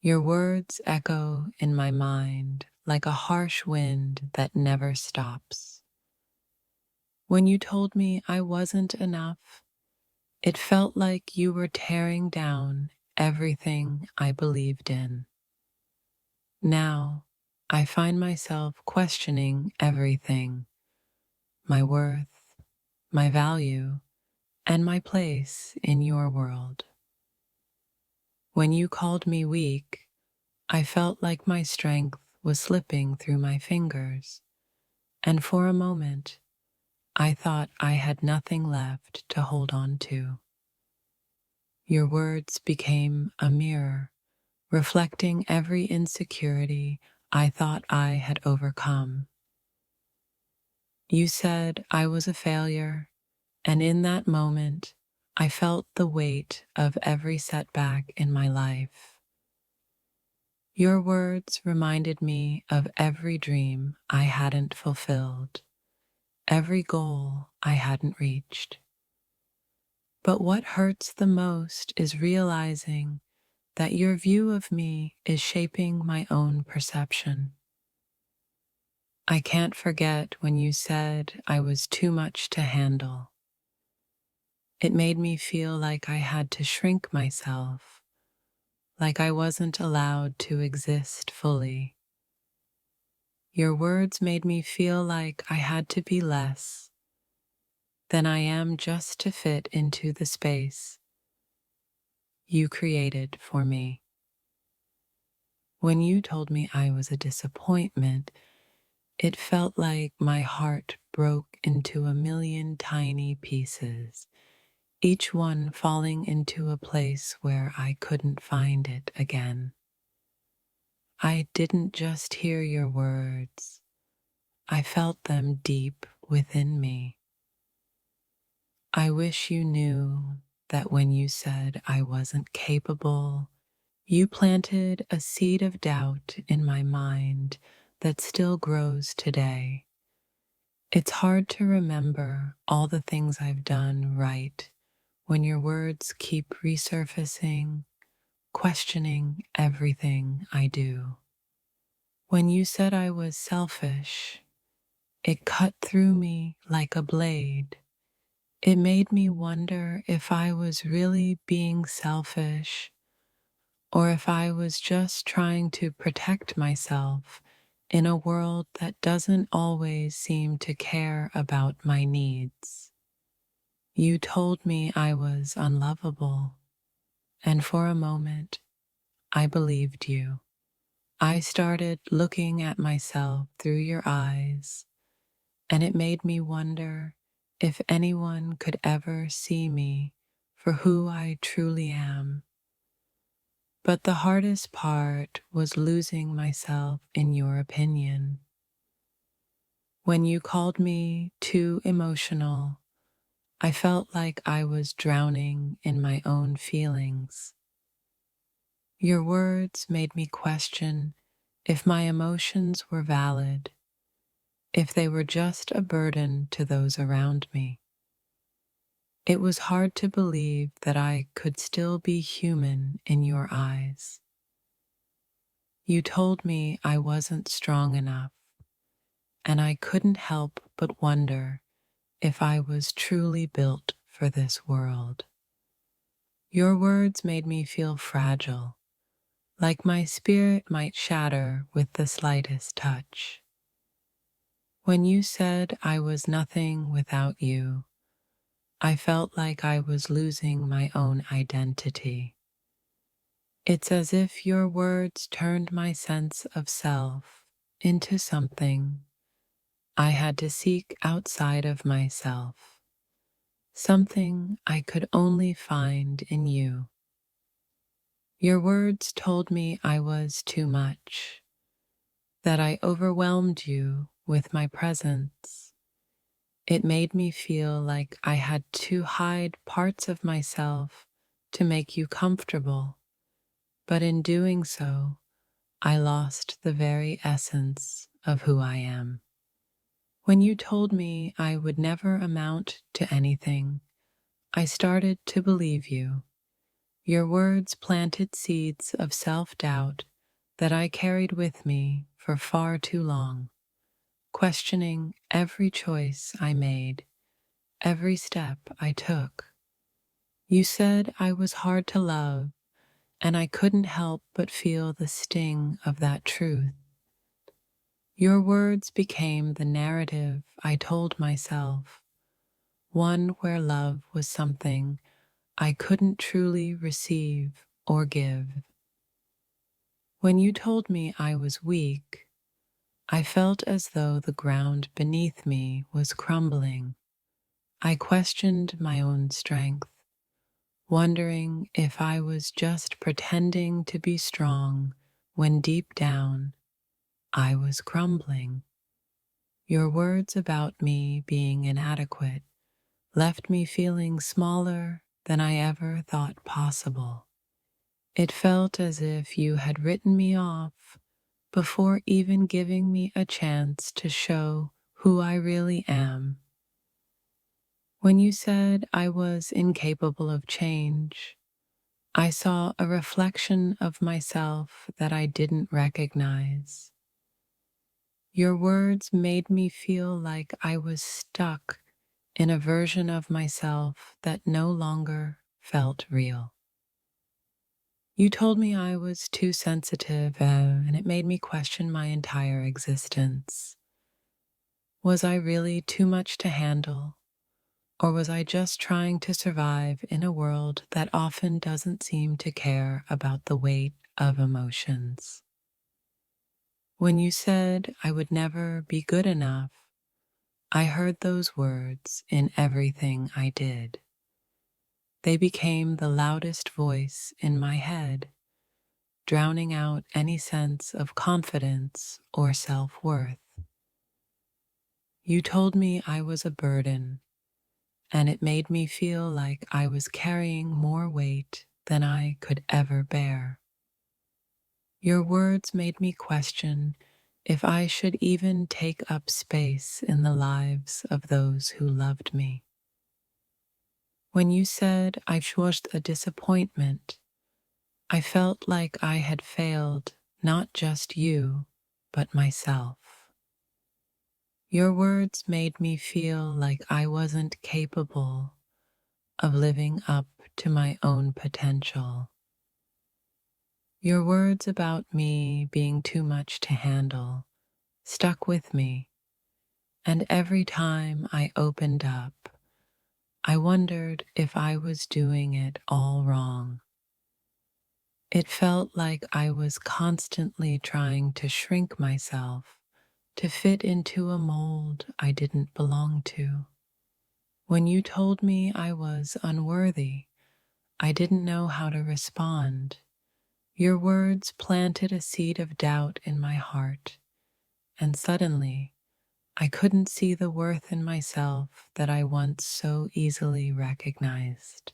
Your words echo in my mind like a harsh wind that never stops. When you told me I wasn't enough, it felt like you were tearing down everything I believed in. Now, I find myself questioning everything: my worth, my value, and my place in your world. When you called me weak, I felt like my strength was slipping through my fingers, and for a moment, I thought I had nothing left to hold on to. Your words became a mirror, reflecting every insecurity I thought I had overcome. You said I was a failure, and in that moment, I felt the weight of every setback in my life. Your words reminded me of every dream I hadn't fulfilled, every goal I hadn't reached. But what hurts the most is realizing that your view of me is shaping my own perception. I can't forget when you said I was too much to handle. It made me feel like I had to shrink myself, like I wasn't allowed to exist fully. Your words made me feel like I had to be less than I am just to fit into the space you created for me. When you told me I was a disappointment, it felt like my heart broke into a million tiny pieces, each one falling into a place where I couldn't find it again. I didn't just hear your words, I felt them deep within me. I wish you knew that when you said I wasn't capable, you planted a seed of doubt in my mind that still grows today. It's hard to remember all the things I've done right when your words keep resurfacing, questioning everything I do. When you said I was selfish, it cut through me like a blade. It made me wonder if I was really being selfish or if I was just trying to protect myself in a world that doesn't always seem to care about my needs. You told me I was unlovable, and for a moment, I believed you. I started looking at myself through your eyes, and it made me wonder if anyone could ever see me for who I truly am. But the hardest part was losing myself in your opinion. When you called me too emotional, I felt like I was drowning in my own feelings. Your words made me question if my emotions were valid, if they were just a burden to those around me. It was hard to believe that I could still be human in your eyes. You told me I wasn't strong enough, and I couldn't help but wonder if I was truly built for this world. Your words made me feel fragile, like my spirit might shatter with the slightest touch. When you said I was nothing without you, I felt like I was losing my own identity. It's as if your words turned my sense of self into something I had to seek outside of myself, something I could only find in you. Your words told me I was too much, that I overwhelmed you with my presence. It made me feel like I had to hide parts of myself to make you comfortable, but in doing so, I lost the very essence of who I am. When you told me I would never amount to anything, I started to believe you. Your words planted seeds of self-doubt that I carried with me for far too long, questioning every choice I made, every step I took. You said I was hard to love, and I couldn't help but feel the sting of that truth. Your words became the narrative I told myself, one where love was something I couldn't truly receive or give. When you told me I was weak, I felt as though the ground beneath me was crumbling. I questioned my own strength, wondering if I was just pretending to be strong when deep down I was crumbling. Your words about me being inadequate left me feeling smaller than I ever thought possible. It felt as if you had written me off before even giving me a chance to show who I really am. When you said I was incapable of change, I saw a reflection of myself that I didn't recognize. Your words made me feel like I was stuck in a version of myself that no longer felt real. You told me I was too sensitive, and it made me question my entire existence. Was I really too much to handle, or was I just trying to survive in a world that often doesn't seem to care about the weight of emotions? When you said I would never be good enough, I heard those words in everything I did. They became the loudest voice in my head, drowning out any sense of confidence or self-worth. You told me I was a burden, and it made me feel like I was carrying more weight than I could ever bear. Your words made me question if I should even take up space in the lives of those who loved me. When you said I was a disappointment, I felt like I had failed not just you, but myself. Your words made me feel like I wasn't capable of living up to my own potential. Your words about me being too much to handle stuck with me, and every time I opened up, I wondered if I was doing it all wrong. It felt like I was constantly trying to shrink myself to fit into a mold I didn't belong to. When you told me I was unworthy, I didn't know how to respond. Your words planted a seed of doubt in my heart, and suddenly I couldn't see the worth in myself that I once so easily recognized.